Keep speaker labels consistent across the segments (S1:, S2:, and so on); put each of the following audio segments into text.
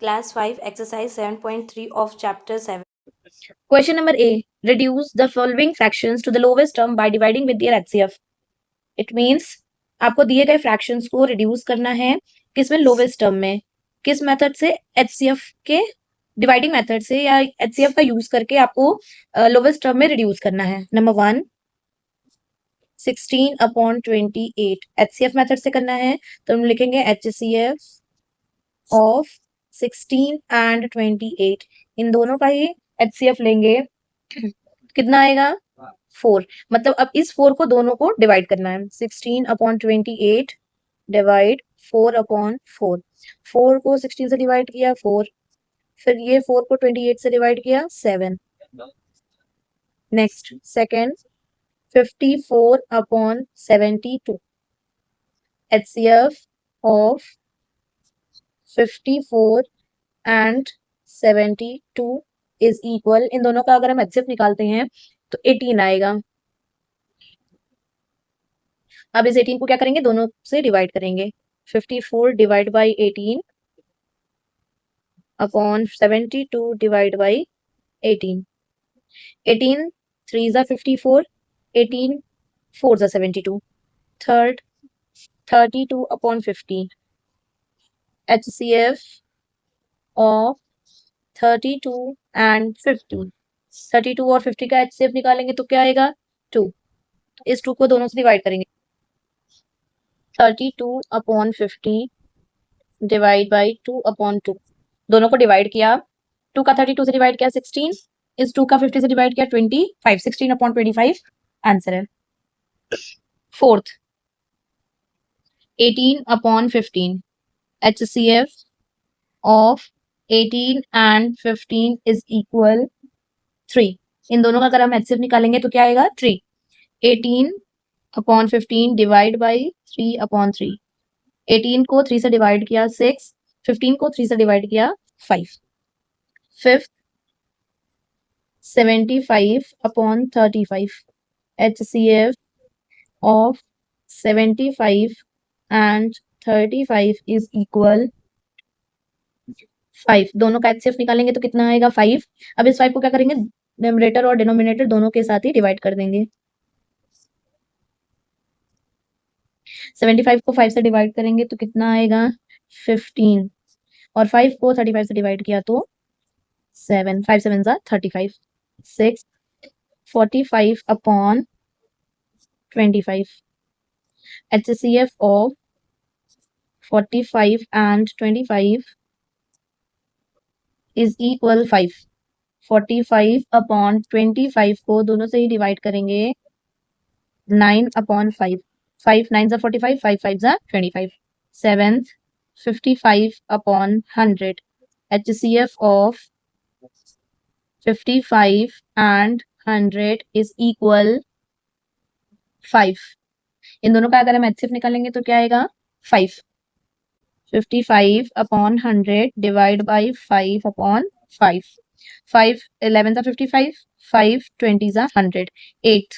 S1: Class 5, exercise 7.3 of chapter 7.
S2: Question number A. Reduce the following fractions to the lowest term by dividing with their HCF. It means आपको दिए गए fractions को reduce करना है किसमें lowest term में किस मेथड से HCF के डिवाइडिंग मेथड से या HCF का यूज करके आपको lowest term में reduce करना है. नंबर 1 16/28 HCF मेथड से करना है तो हम लिखेंगे HCF ऑफ 16 and 28 इन दोनों का ही HCF लेंगे कितना आएगा 4 मतलब अब इस 4 को दोनों को डिवाइड करना है 16/28 डिवाइड 4/4 4 को 16 से डिवाइड किया 4 फिर ये 4 को 28 से डिवाइड किया 7 next second 54/72 HCF of 54 and 72 is equal in दोनों का अगर हम HCF निकालते हैं तो 18 आएगा. अब इस 18 को क्या करेंगे दोनों से डिवाइड करेंगे 54 divide by 18 upon 72 divide by 18 18 3 जा 54 18 4 जा 72 third 32 upon 50 HCF of 32 and 50 32 और 50 का HCF निकालेंगे तो क्या आएगा 2 इस 2 को दोनों से डिवाइड करेंगे 32/50 डिवाइड बाई 2/2 दोनों को डिवाइड किया 2 का 32 से डिवाइड किया 16 इस 2 का 50 से डिवाइड किया 25 16/25 आंसर है. Fourth 18/15 HCF of 18 and 15 is equal 3 इन दोनों का अगर हम HCF निकालेंगे तो क्या आएगा 3 18/15 डिवाइड बाई 3/3 18 को 3 से डिवाइड किया 6 15 को 3 से डिवाइड किया 5 fifth 75/35 HCF of 75 and 35 is equal 5 दोनों का HCF निकालेंगे तो कितना आएगा 5 अब इस 5 को क्या करेंगे न्यूमरेटर और डिनोमिनेटर दोनों के साथ ही डिवाइड कर देंगे 75 को 5 से डिवाइड करेंगे तो कितना आएगा 15 और 5 को 35 से डिवाइड किया तो 7 5 7 जा 35 6 45/25 HCF of 45 and 25 is equal 5 45/25 को दोनों से ही डिवाइड करेंगे 9/5 5 9 जा 45 5 5 जा 25 7 55/100 HCF of 55 and 100 is equal 5 इन दोनों का अगर हम HCF निकालेंगे तो क्या आएगा 5 55/100 डिवाइड बाई 5/5 5 11 जा 55 5 20 जा 100 8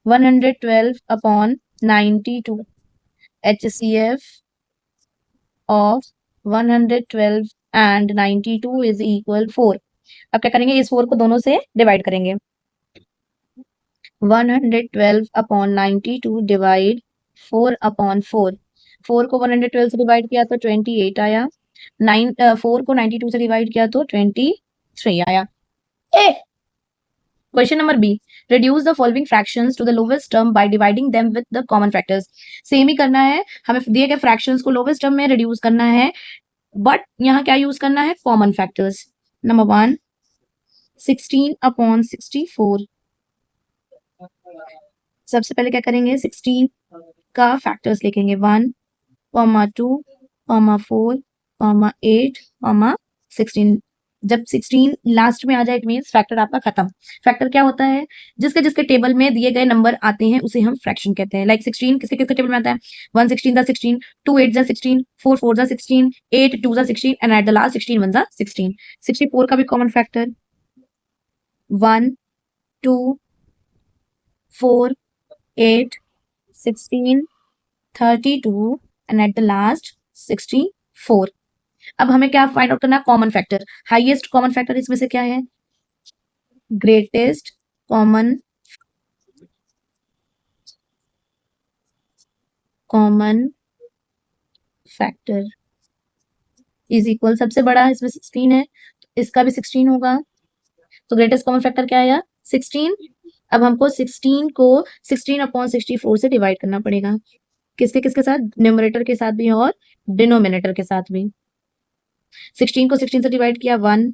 S2: 112/92 HCF of 112 and 92 is equal 4 अब क्या करेंगे इस 4 को दोनों से डिवाइड करेंगे 112/92 डिवाइड 4/4 4 को 112 से डिवाइड किया तो 28 आया 4 को 92 से डिवाइड किया तो 23 आया. Question number B reduce the following fractions to the lowest term by dividing them with the common factors. Same ही करना है हमें दिए गए फ्रैक्शंस को लोवेस्ट टर्म में रिड्यूस करना है बट यहाँ क्या यूज करना है कॉमन फैक्टर्स. नंबर 1 16/64 सबसे पहले क्या करेंगे 16 का फैक्टर्स लिखेंगे 1, 2, 4, 8, 16 जब 16 लास्ट में आ जाए इट मींस फैक्टर आपका खत्म. फैक्टर क्या होता है जिसके जिसके टेबल में दिए गए नंबर आते हैं उसे हम फ्रैक्शन कहते हैं. लाइक 16 किसके किसके टेबल में आता है 1 16 जा 16 2 8 जा 16 4 4 जा 16 8 2 जा 16 एंड एट द लास्ट 16 1 जा 16. 64 का भी common factor 1 2 4 8 16 32 and at the last 64. अब हमें क्या फाइंड आउट करना है, common factor. Highest common factor इसमें से क्या है, greatest common factor is equal, सबसे बड़ा इसमें 16 है, इसका भी 16 होगा, तो ग्रेटेस्ट कॉमन फैक्टर क्या आया 16। अब हमको 16 को 16/64 से डिवाइड करना पड़ेगा, किसके किसके साथ, न्यूमरेटर के साथ भी और डिनोमिनेटर के साथ भी। 16 को 16 से डिवाइड किया 1,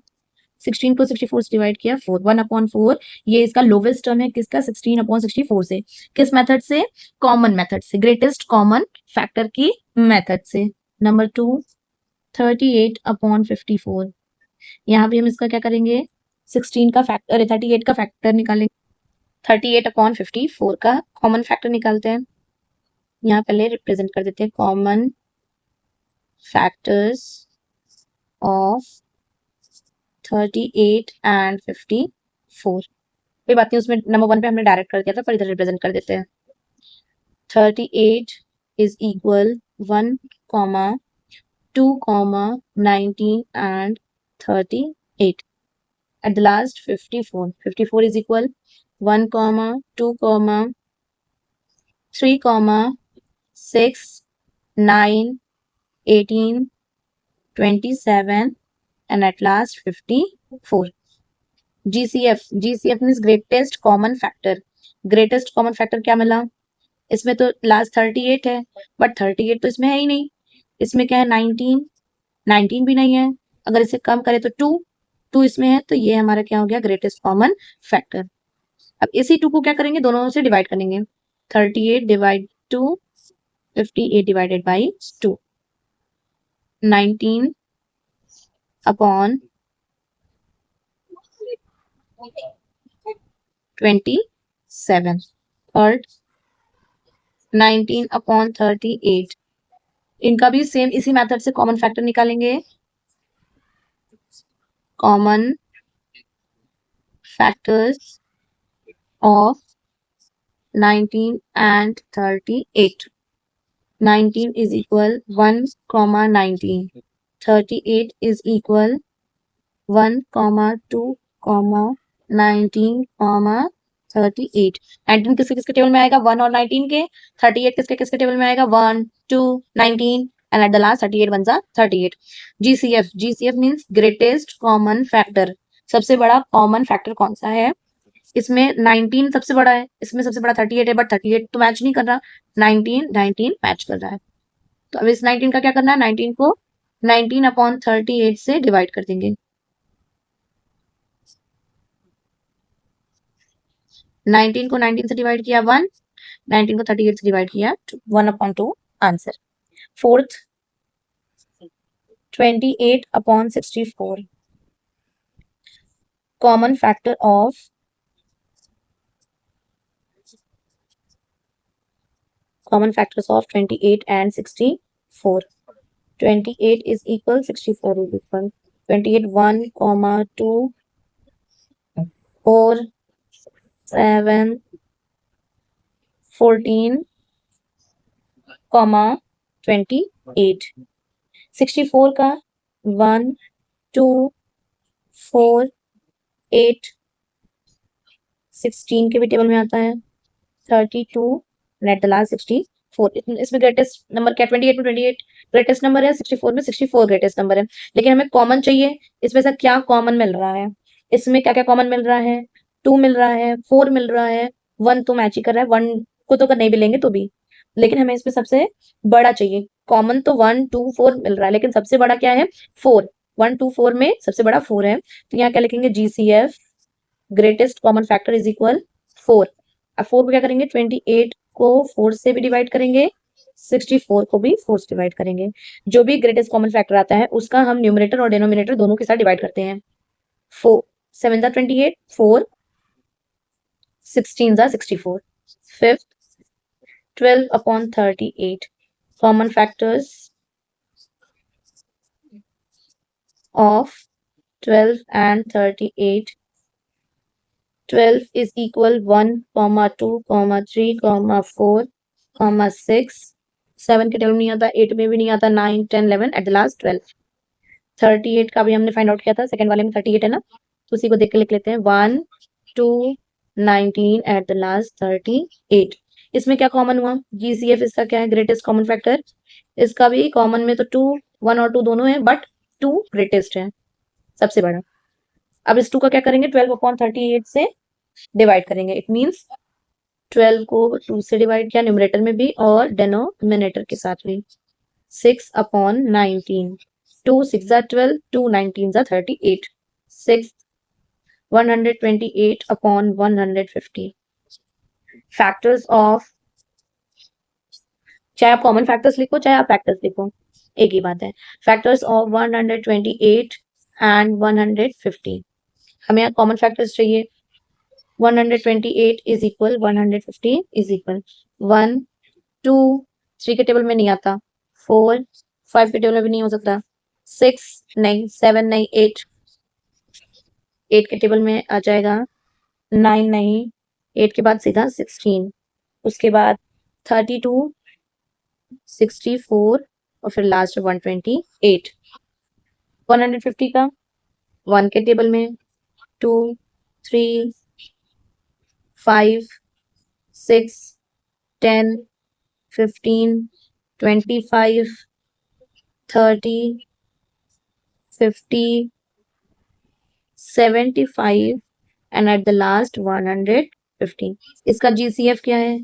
S2: 16 को 64 से डिवाइड किया 4, 1/4, ये इसका लोवेस्ट टर्म है किसका, 16/64 से। किस मेथड से, कॉमन मेथड से, ग्रेटेस्ट कॉमन फैक्टर की मेथड से। नंबर 2, 38/54, यहाँ भी हम इसका क्या करेंगे, 16 का फैक्टर, 38 का फैक्टर निकालेंगे, 38/54 का कॉमन फैक्टर निकालते हैं। यहाँ पहले रिप्रेजेंट कर देते हैं कॉमन फैक्टर्स ऑफ 38 and 54। कोई बात नहीं, उसमें नंबर 1 पे हमने डायरेक्ट कर दिया था, पर इधर रिप्रेजेंट कर देते हैं। 38 is equal 1, 2, 19 and 38. At the last 54. 54 is equal 1, 2, 3, 6, 9, 18, 27 and at last 54. GCF means greatest common factor. Greatest common factor क्या मिला, इसमें तो लास्ट 38 है, बट 38 तो इसमें है ही नहीं, इसमें क्या है 19 भी नहीं है, अगर इसे कम करें तो 2 इसमें है, तो ये हमारा क्या हो गया, ग्रेटेस्ट कॉमन फैक्टर। अब इसी 2 को क्या करेंगे, दोनों से डिवाइड करेंगे, 38 divide 2, 58 divided by 2, 19 upon 27, third 19/38, इनका भी सेम इसी मेथड से कॉमन फैक्टर निकालेंगे, common factors of 19 and 38. 19 is equal 1, 19. 38 is equal 1, 2, 19, 38. 19 किसके किसके टेबल में आएगा, 1 और 19 के। 38 किसके किसके टेबल में आएगा, 1, 2, 19 एंड एट द लास्ट 38 बन जा 38। GCF means greatest common factor, सबसे बड़ा कॉमन फैक्टर कौन सा है, इसमें 19 सबसे बड़ा है, इसमें सबसे बड़ा 38 है, बट 38 तो मैच नहीं कर रहा, 19 मैच कर रहा है। तो अब इस 19 का क्या करना है, 19 को 19/38 से डिवाइड कर देंगे, 19 को 19 से डिवाइड किया 1, 19 को 38 से डिवाइड किया 2, 1/2 answer. Fourth 28/64, common factor of common factors of 28 and 64. 28 is equal, 64 is equal. 28 1, 2, 4, 7, 14, 28. 64 का 1, 2, 4, 8, 16 के भी टेबल में आता है, 32 एट द लास्ट 64। इसमें ग्रेटेस्ट नंबर क्या, 28 में 28 ग्रेटेस्ट नंबर है, 64 में 64 ग्रेटेस्ट नंबर है, लेकिन हमें कॉमन चाहिए, इसमें से क्या कॉमन मिल रहा है, इसमें क्या क्या कॉमन मिल रहा है, 2 मिल रहा है, 4 मिल रहा है, 1 तो मैच ही कर रहा है, 1 को तो नहीं भी लेंगे तो भी, लेकिन हमें इसमें सबसे बड़ा चाहिए, कॉमन तो 1, 2, 4 मिल रहा है, लेकिन सबसे बड़ा क्या है 4, 1, 2, 4 में सबसे बड़ा 4 है, तो यहाँ क्या लिखेंगे, GCF greatest common factor is equal 4। अब 4 को क्या करेंगे, 28 को 4 से भी डिवाइड करेंगे, 64 को भी 4 से डिवाइड करेंगे, जो भी ग्रेटेस्ट कॉमन फैक्टर आता है उसका हम न्यूमरेटर और डिनोमिनेटर दोनों के साथ डिवाइड करते हैं। 4 7 जा 28, 4 16 जा 64। Fifth 12/38, common factors of 12 and 38। 12 is equal 1, 2, 3, 4, 6, 7 के टेबल में नहीं आता, 8 में भी नहीं आता, 9, 10, 11 एट द लास्ट 12। 38 का भी हमने फाइंड आउट किया था, सेकंड वाले में 38 है ना, तो उसी को देख के लिख लेते हैं 1 2 19 एट द लास्ट 38। इसमें क्या कॉमन हुआ, जीसीएफ इसका क्या है, ग्रेटेस्ट कॉमन फैक्टर। इसका भी कॉमन में तो 2 1 और 2 दोनों है, बट 2 ग्रेटेस्ट है, सबसे बड़ा। अब इस 2 का क्या करेंगे, 12/38 से डिवाइड करेंगे। इट मीन्स 12 को 2 से डिवाइड किया न्यूमरेटर में भी और डेनोमिनेटर के साथ भी। 6/19, 2 6 12, 2 19 38, 6 128/150। फैक्टर्स ऑफ, चाहे आप कॉमन फैक्टर्स लिखो चाहे आप फैक्टर्स लिखो, एक ही बात है। फैक्टर्स ऑफ 128 एंड 150, हमें यहाँ कॉमन फैक्टर्स चाहिए। 128 इज इक्वल 150 इज इक्वल 1 2 3 के टेबल में नहीं आता, 4 5 के टेबल में भी नहीं हो सकता, 6 नहीं, 7 नहीं, 8 के टेबल में आ जाएगा, 9 नहीं, 8 के बाद सीधा 16, उसके बाद 32 64 और फिर लास्ट 128। 150 का 1 के टेबल में 2 3 5 6 10 15 25 30 50 75 एंड एट द लास्ट 150। इसका जीसीएफ क्या है,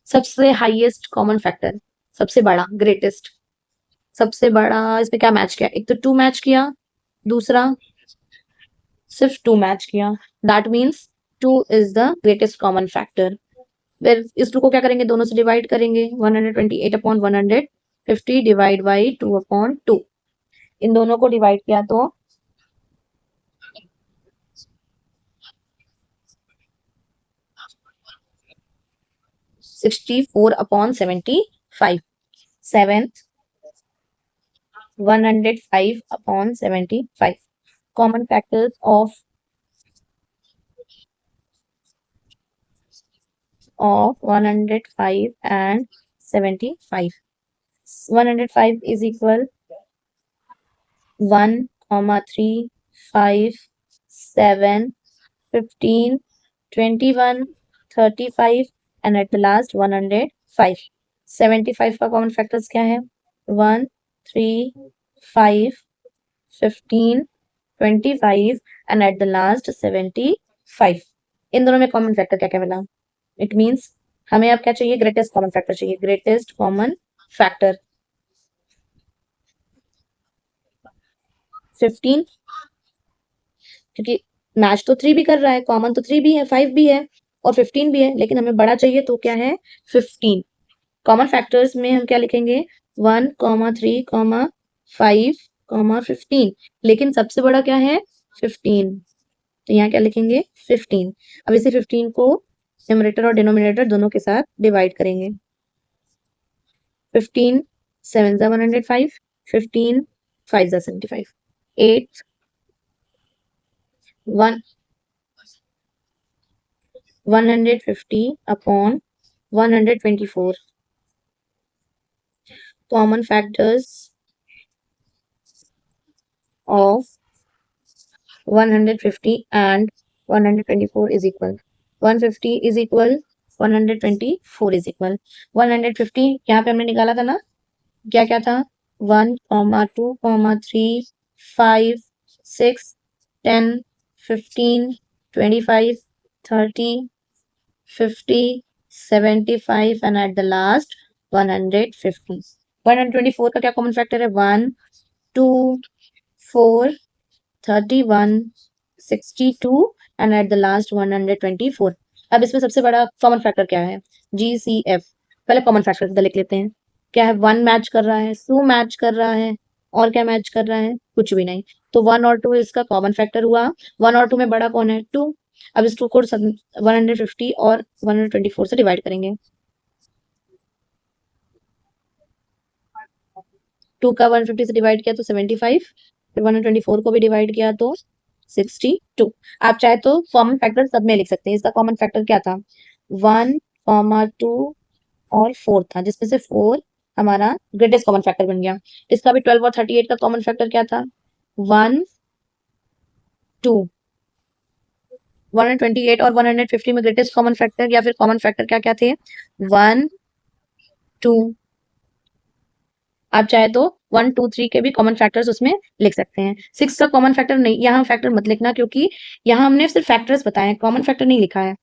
S2: सबसे हाईएस्ट कॉमन फैक्टर, सबसे बड़ा, ग्रेटेस्ट, सबसे बड़ा। इसमें क्या मैच किया, एक तो 2 मैच किया, दूसरा सिर्फ 2 मैच किया, that means 2 is the greatest common factor. फिर इस 2 को क्या करेंगे, दोनों से डिवाइड करेंगे, 128/150 डिवाइड बाई 2/2। इन दोनों को डिवाइड किया तो 64/75, 7th 105/75। Common factors of 105 and 75. 105 is equal 1, 3, 5, 7, 15, 21, 35 and at the last 105. 75 का कॉमन फैक्टर्स क्या है, 1 3 5 15 25 and at the last 75। इन दोनों में कॉमन फैक्टर क्या क्या मिला, इट मीन्स हमें अब क्या चाहिए, ग्रेटेस्ट कॉमन फैक्टर चाहिए, ग्रेटेस्ट कॉमन फैक्टर 15, क्योंकि मैच तो 3 भी कर रहा है, कॉमन तो 3 भी है, 5 भी है और 15 भी है, लेकिन हमें बड़ा चाहिए तो क्या है 15। कॉमन फैक्टर्स में हम क्या लिखेंगे, 1, 3, 5, 15, लेकिन सबसे बड़ा क्या है 15, तो यहाँ क्या लिखेंगे 15। अब इसे 15 को न्यूमरेटर और डिनोमिनेटर दोनों के साथ डिवाइड करेंगे। 15 7 105, 15 5 75, 8 1 150/124। Common factors of 150 and 124 is equal, 150 is equal 124 is equal 150। यहाँ पे हमने निकाला था ना, क्या क्या था, 1, 2, 3, 5 6 10 15 25 30 50 75 and at the last 150। 124 का क्या कॉमन फैक्टर है, 1 2 4 31 62 एंड एट द लास्ट 124। अब इसमें सबसे बड़ा कॉमन फैक्टर क्या है, जीसीएफ। पहले कॉमन फैक्टर लिख लेते हैं, क्या है, 1 मैच कर रहा है, 2 मैच कर रहा है और क्या मैच कर रहा है, कुछ भी नहीं, तो 1 और 2 इसका कॉमन फैक्टर हुआ। 1 और 2 में बड़ा कौन है, 2। अब इस 2 को 150 और 124 से डिवाइड करेंगे, 2 का 150 से डिवाइड किया तो 75, फिर 124 को भी डिवाइड किया तो 62। आप चाहे तो कॉमन फैक्टर सब में लिख सकते हैं। इसका कॉमन फैक्टर क्या था, 1, 2 और 4 था, जिसमें से 4 हमारा ग्रेटेस्ट कॉमन फैक्टर बन गया। इसका भी 12 और 38 का कॉमन फैक्टर क्या था? 1 2। 128 और 150 में ग्रेटेस्ट कॉमन फैक्टर या फिर कॉमन फैक्टर क्या क्या थे? 1 2। आप चाहे तो 1 2 3 के भी कॉमन फैक्टर्स उसमें लिख सकते हैं। 6 का कॉमन फैक्टर नहीं, यहाँ फैक्टर मत लिखना क्योंकि यहाँ हमने सिर्फ फैक्टर्स बताए हैं, कॉमन फैक्टर नहीं लिखा है।